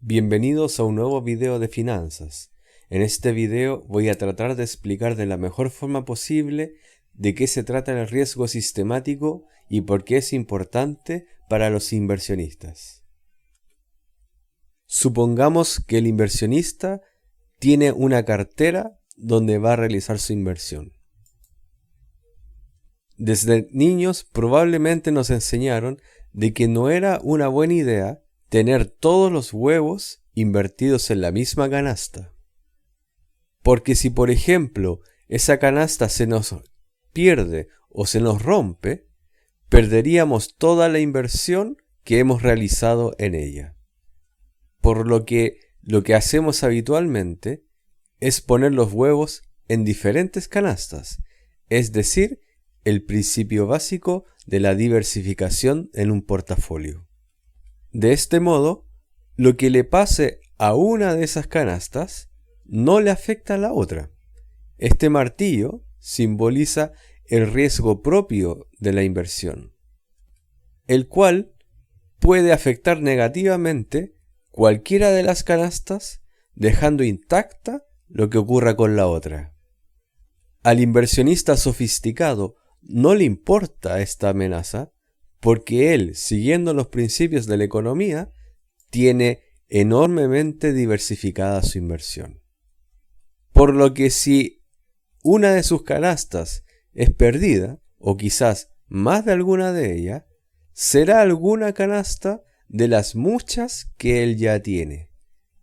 Bienvenidos a un nuevo video de finanzas. En este video voy a tratar de explicar de la mejor forma posible de qué se trata el riesgo sistemático y por qué es importante para los inversionistas. Supongamos que el inversionista tiene una cartera donde va a realizar su inversión. Desde niños probablemente nos enseñaron de que no era una buena idea tener todos los huevos invertidos en la misma canasta. Porque si, por ejemplo, esa canasta se nos pierde o se nos rompe, perderíamos toda la inversión que hemos realizado en ella. Por lo que hacemos habitualmente es poner los huevos en diferentes canastas, es decir, el principio básico de la diversificación en un portafolio. De este modo, lo que le pase a una de esas canastas no le afecta a la otra. Este martillo simboliza el riesgo propio de la inversión, el cual puede afectar negativamente cualquiera de las canastas, dejando intacta lo que ocurra con la otra. Al inversionista sofisticado no le importa esta amenaza, porque él, siguiendo los principios de la economía, tiene enormemente diversificada su inversión. Por lo que si una de sus canastas es perdida, o quizás más de alguna de ellas, será alguna canasta de las muchas que él ya tiene.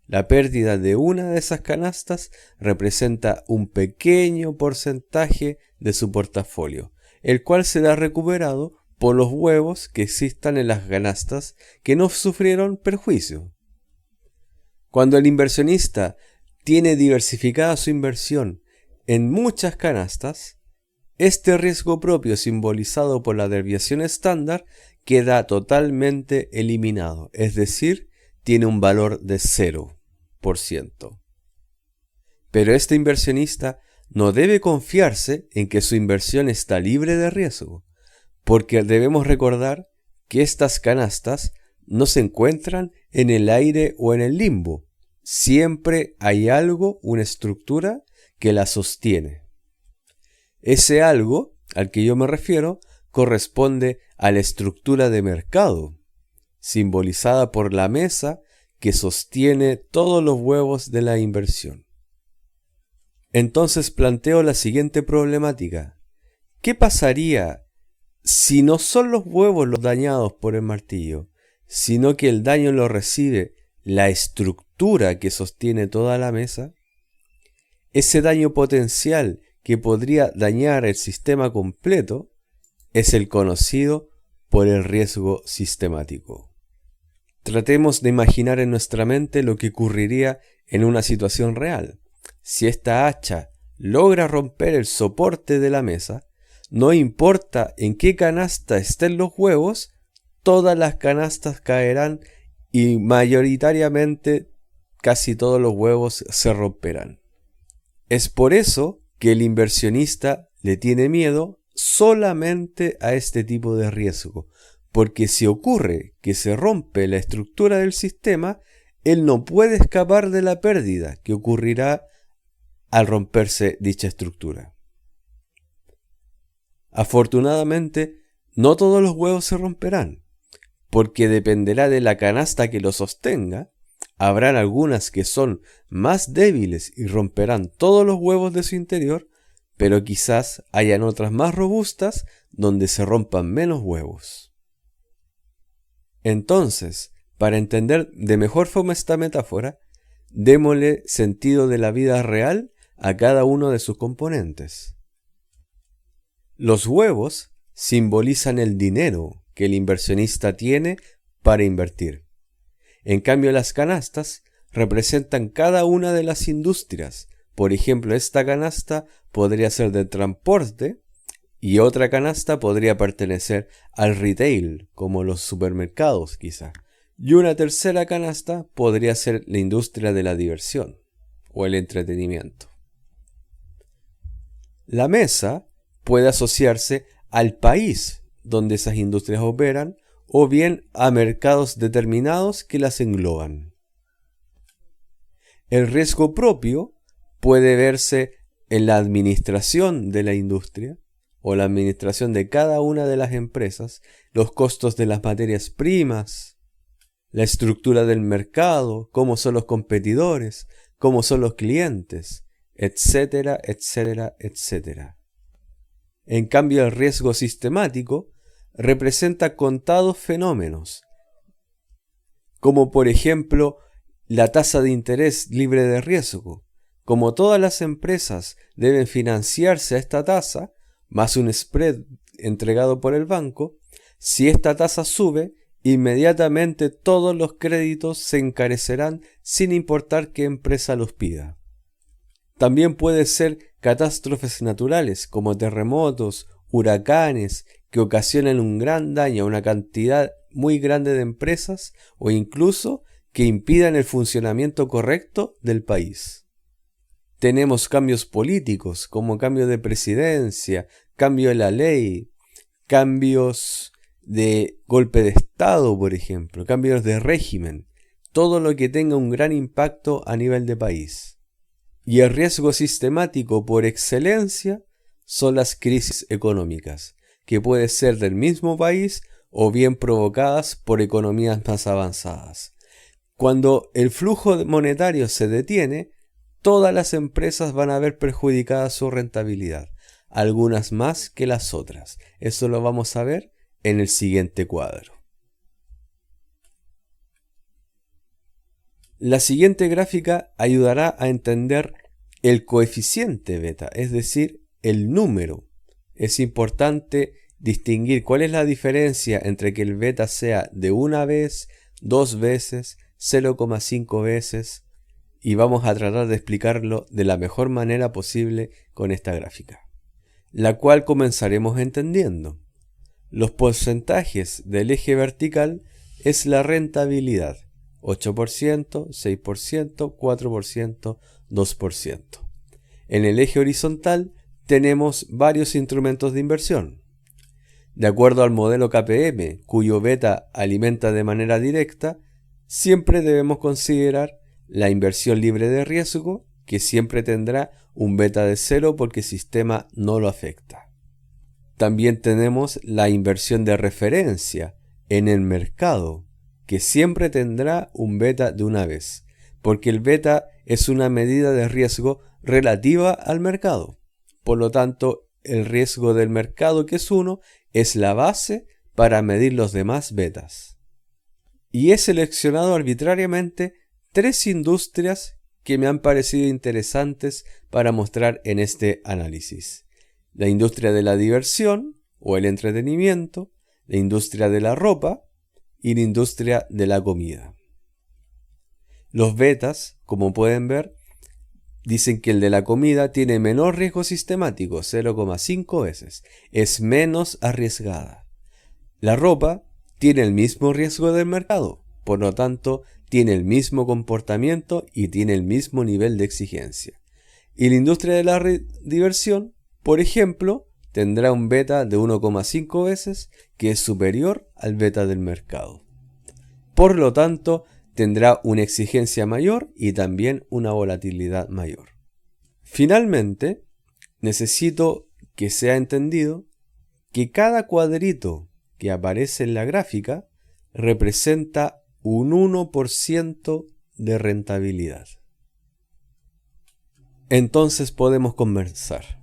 La pérdida de una de esas canastas representa un pequeño porcentaje de su portafolio, el cual será recuperado por los huevos que existan en las canastas que no sufrieron perjuicio. Cuando el inversionista tiene diversificada su inversión en muchas canastas, este riesgo propio simbolizado por la desviación estándar queda totalmente eliminado, es decir, tiene un valor de 0%. Pero este inversionista no debe confiarse en que su inversión está libre de riesgo, porque debemos recordar que estas canastas no se encuentran en el aire o en el limbo. Siempre hay algo, una estructura que la sostiene. Ese algo al que yo me refiero corresponde a la estructura de mercado, simbolizada por la mesa que sostiene todos los huevos de la inversión. Entonces planteo la siguiente problemática. ¿Qué pasaría si no son los huevos los dañados por el martillo, sino que el daño lo recibe la estructura que sostiene toda la mesa? Ese daño potencial que podría dañar el sistema completo es el conocido por el riesgo sistemático. Tratemos de imaginar en nuestra mente lo que ocurriría en una situación real. Si esta hacha logra romper el soporte de la mesa, no importa en qué canasta estén los huevos, todas las canastas caerán y mayoritariamente casi todos los huevos se romperán. Es por eso que el inversionista le tiene miedo solamente a este tipo de riesgo, porque si ocurre que se rompe la estructura del sistema, él no puede escapar de la pérdida que ocurrirá al romperse dicha estructura. Afortunadamente, no todos los huevos se romperán, porque dependerá de la canasta que los sostenga. Habrán algunas que son más débiles y romperán todos los huevos de su interior, pero quizás hayan otras más robustas donde se rompan menos huevos. Entonces, para entender de mejor forma esta metáfora, démosle sentido de la vida real a cada uno de sus componentes. Los huevos simbolizan el dinero que el inversionista tiene para invertir. En cambio, las canastas representan cada una de las industrias. Por ejemplo, esta canasta podría ser de transporte y otra canasta podría pertenecer al retail, como los supermercados quizá. Y una tercera canasta podría ser la industria de la diversión o el entretenimiento. La mesa puede asociarse al país donde esas industrias operan o bien a mercados determinados que las engloban. El riesgo propio puede verse en la administración de la industria o la administración de cada una de las empresas, los costos de las materias primas, la estructura del mercado, cómo son los competidores, cómo son los clientes, etcétera, etcétera, etcétera. En cambio, el riesgo sistemático representa contados fenómenos, como por ejemplo la tasa de interés libre de riesgo. Como todas las empresas deben financiarse a esta tasa, más un spread entregado por el banco, si esta tasa sube, inmediatamente todos los créditos se encarecerán sin importar qué empresa los pida. También puede ser catástrofes naturales como terremotos, huracanes, que ocasionan un gran daño a una cantidad muy grande de empresas o incluso que impidan el funcionamiento correcto del país. Tenemos cambios políticos como cambio de presidencia, cambio de la ley, cambios de golpe de Estado, por ejemplo, cambios de régimen, todo lo que tenga un gran impacto a nivel de país. Y el riesgo sistemático por excelencia son las crisis económicas, que pueden ser del mismo país o bien provocadas por economías más avanzadas. Cuando el flujo monetario se detiene, todas las empresas van a ver perjudicada su rentabilidad, algunas más que las otras. Eso lo vamos a ver en el siguiente cuadro. La siguiente gráfica ayudará a entender el coeficiente beta, es decir, el número. Es importante distinguir cuál es la diferencia entre que el beta sea de una vez, 2 veces, 0,5 veces, y vamos a tratar de explicarlo de la mejor manera posible con esta gráfica, la cual comenzaremos entendiendo. Los porcentajes del eje vertical es la rentabilidad, 8%, 6%, 4%, 2%. En el eje horizontal tenemos varios instrumentos de inversión. De acuerdo al modelo KPM, cuyo beta alimenta de manera directa, siempre debemos considerar la inversión libre de riesgo, que siempre tendrá un beta de 0 porque el sistema no lo afecta. También tenemos la inversión de referencia en el mercado, que siempre tendrá un beta de una vez, porque el beta es una medida de riesgo relativa al mercado. Por lo tanto, el riesgo del mercado, que es 1, es la base para medir los demás betas. Y he seleccionado arbitrariamente 3 industrias que me han parecido interesantes para mostrar en este análisis. La industria de la diversión o el entretenimiento, la industria de la ropa y la industria de la comida. Los betas, como pueden ver, dicen que el de la comida tiene menor riesgo sistemático, 0,5 veces. Es menos arriesgada. La ropa tiene el mismo riesgo del mercado, por lo tanto, tiene el mismo comportamiento y tiene el mismo nivel de exigencia. Y la industria de la diversión, por ejemplo, tendrá un beta de 1,5 veces, que es superior al beta del mercado. Por lo tanto, tendrá una exigencia mayor y también una volatilidad mayor. Finalmente, necesito que sea entendido que cada cuadrito que aparece en la gráfica representa un 1% de rentabilidad. Entonces podemos conversar.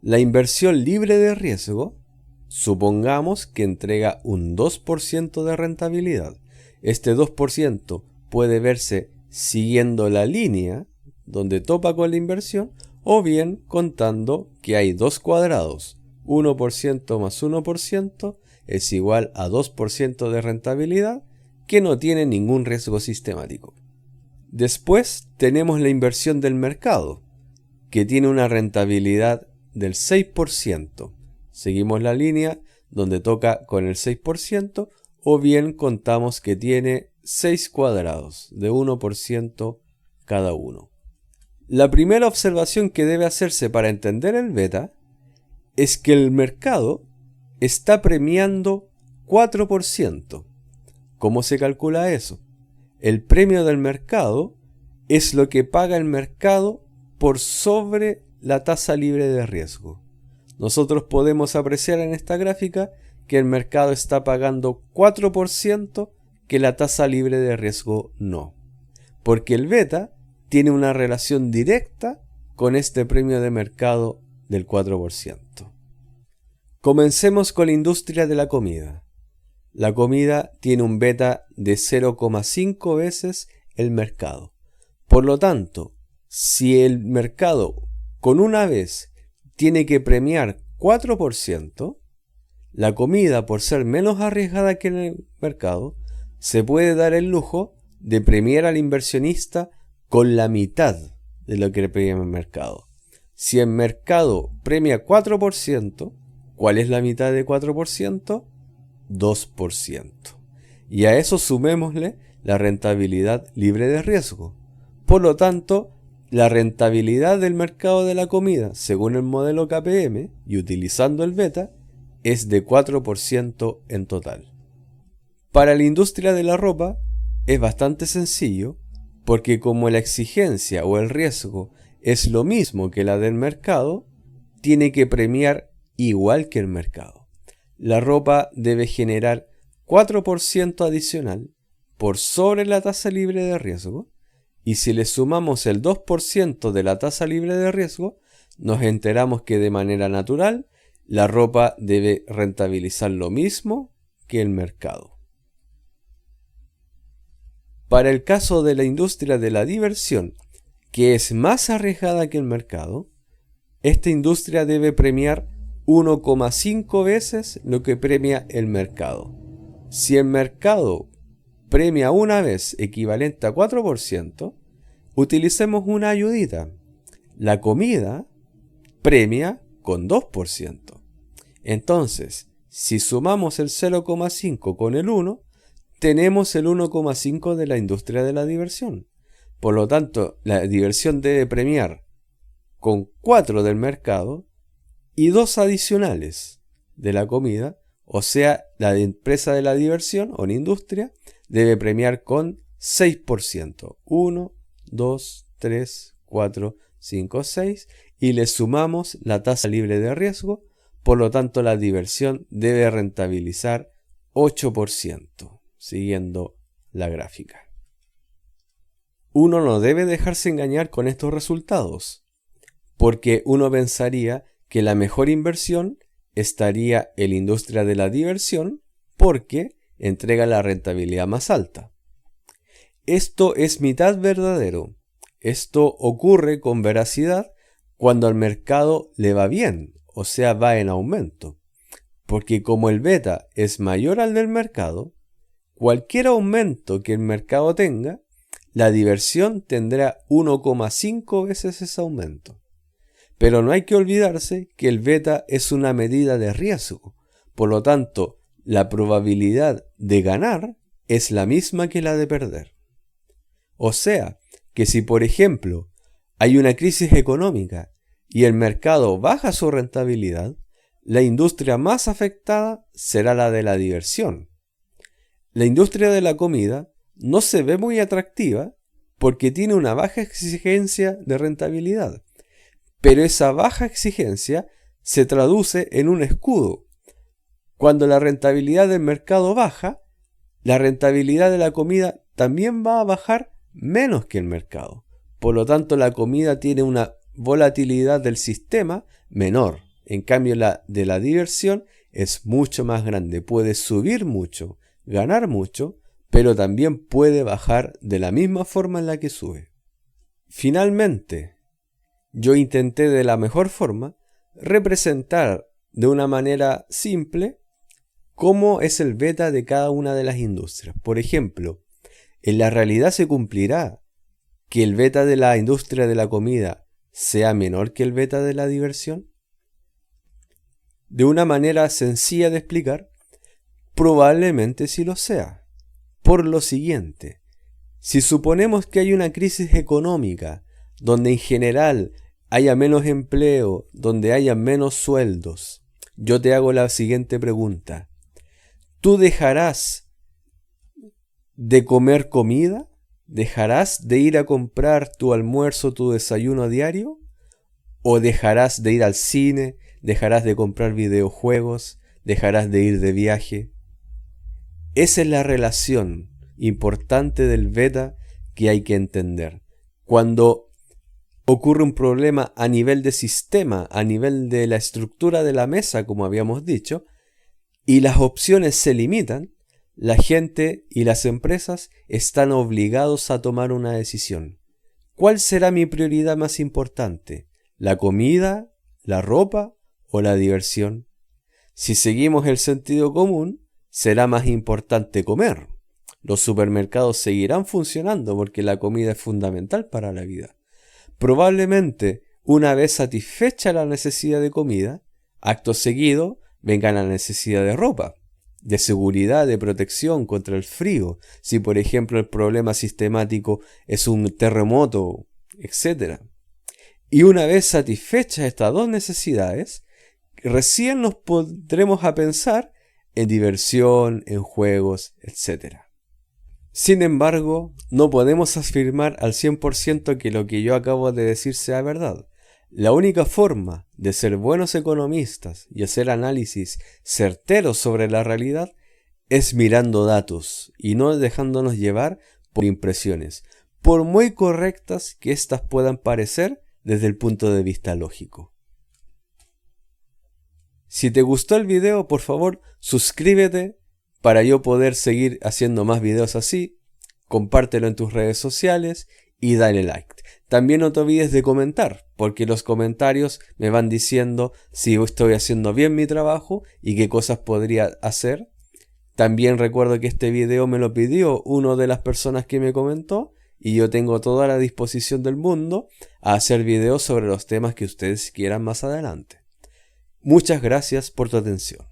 La inversión libre de riesgo, supongamos que entrega un 2% de rentabilidad. Este 2% puede verse siguiendo la línea donde topa con la inversión o bien contando que hay 2 cuadrados. 1% más 1% es igual a 2% de rentabilidad que no tiene ningún riesgo sistemático. Después tenemos la inversión del mercado, que tiene una rentabilidad del 6%. Seguimos la línea donde toca con el 6%, o bien contamos que tiene 6 cuadrados de 1% cada uno. La primera observación que debe hacerse para entender el beta es que el mercado está premiando 4%. ¿Cómo se calcula eso? El premio del mercado es lo que paga el mercado por sobre la tasa libre de riesgo. Nosotros podemos apreciar en esta gráfica que el mercado está pagando 4%, que la tasa libre de riesgo no. Porque el beta tiene una relación directa con este premio de mercado del 4%. Comencemos con la industria de la comida. La comida tiene un beta de 0,5 veces el mercado. Por lo tanto, si el mercado con una vez tiene que premiar 4%, la comida, por ser menos arriesgada que en el mercado, se puede dar el lujo de premiar al inversionista con la mitad de lo que le premia el mercado. Si el mercado premia 4%, ¿cuál es la mitad de 4%? 2%. Y a eso sumémosle la rentabilidad libre de riesgo. Por lo tanto, la rentabilidad del mercado de la comida, según el modelo KPM y utilizando el beta, es de 4% en total. Para la industria de la ropa es bastante sencillo, porque como la exigencia o el riesgo es lo mismo que la del mercado, tiene que premiar igual que el mercado. La ropa debe generar 4% adicional por sobre la tasa libre de riesgo, y si le sumamos el 2% de la tasa libre de riesgo, nos enteramos que de manera natural la ropa debe rentabilizar lo mismo que el mercado. Para el caso de la industria de la diversión, que es más arriesgada que el mercado, esta industria debe premiar 1,5 veces lo que premia el mercado. Si el mercado premia una vez equivalente a 4%, utilicemos una ayudita. La comida premia con 2%. Entonces, si sumamos el 0,5 con el 1, tenemos el 1,5 de la industria de la diversión. Por lo tanto, la diversión debe premiar con 4 del mercado y 2 adicionales de la comida, o sea, la empresa de la diversión o la industria debe premiar con 6%. 1, 2, 3, 4, 5, 6 y le sumamos la tasa libre de riesgo, por lo tanto la diversión debe rentabilizar 8%, siguiendo la gráfica. Uno no debe dejarse engañar con estos resultados, porque uno pensaría que la mejor inversión estaría en la industria de la diversión porque entrega la rentabilidad más alta. Esto es mitad verdadero. Esto ocurre con veracidad cuando al mercado le va bien, o sea, va en aumento. Porque como el beta es mayor al del mercado, cualquier aumento que el mercado tenga, la diversión tendrá 1,5 veces ese aumento. Pero no hay que olvidarse que el beta es una medida de riesgo. Por lo tanto, la probabilidad de ganar es la misma que la de perder. O sea, que si por ejemplo hay una crisis económica y el mercado baja su rentabilidad, la industria más afectada será la de la diversión. La industria de la comida no se ve muy atractiva porque tiene una baja exigencia de rentabilidad, pero esa baja exigencia se traduce en un escudo. Cuando la rentabilidad del mercado baja, la rentabilidad de la comida también va a bajar menos que el mercado. Por lo tanto, la comida tiene una volatilidad del sistema menor. En cambio, la de la diversión es mucho más grande. Puede subir mucho, ganar mucho, pero también puede bajar de la misma forma en la que sube. Finalmente, yo intenté de la mejor forma representar de una manera simple cómo es el beta de cada una de las industrias. Por ejemplo, ¿en la realidad se cumplirá que el beta de la industria de la comida sea menor que el beta de la diversión? De una manera sencilla de explicar, probablemente sí lo sea. Por lo siguiente, si suponemos que hay una crisis económica donde en general haya menos empleo, donde haya menos sueldos, yo te hago la siguiente pregunta. ¿Tú dejarás de comer comida? ¿Dejarás de ir a comprar tu almuerzo, tu desayuno diario? ¿O dejarás de ir al cine? ¿Dejarás de comprar videojuegos? ¿Dejarás de ir de viaje? Esa es la relación importante del beta que hay que entender. Cuando ocurre un problema a nivel de sistema, a nivel de la estructura de la mesa, como habíamos dicho, y las opciones se limitan, la gente y las empresas están obligados a tomar una decisión. ¿Cuál será mi prioridad más importante? ¿La comida, la ropa o la diversión? Si seguimos el sentido común, será más importante comer. Los supermercados seguirán funcionando porque la comida es fundamental para la vida. Probablemente, una vez satisfecha la necesidad de comida, acto seguido venga la necesidad de ropa, de seguridad, de protección contra el frío, si por ejemplo el problema sistemático es un terremoto, etc. Y una vez satisfechas estas dos necesidades, recién nos pondremos a pensar en diversión, en juegos, etc. Sin embargo, no podemos afirmar al 100% que lo que yo acabo de decir sea verdad. La única forma de ser buenos economistas y hacer análisis certeros sobre la realidad es mirando datos y no dejándonos llevar por impresiones, por muy correctas que éstas puedan parecer desde el punto de vista lógico. Si te gustó el video, por favor, suscríbete para yo poder seguir haciendo más videos así, compártelo en tus redes sociales y dale like. También no te olvides de comentar, porque los comentarios me van diciendo si estoy haciendo bien mi trabajo y qué cosas podría hacer. También recuerdo que este video me lo pidió una de las personas que me comentó y yo tengo toda la disposición del mundo a hacer videos sobre los temas que ustedes quieran más adelante. Muchas gracias por tu atención.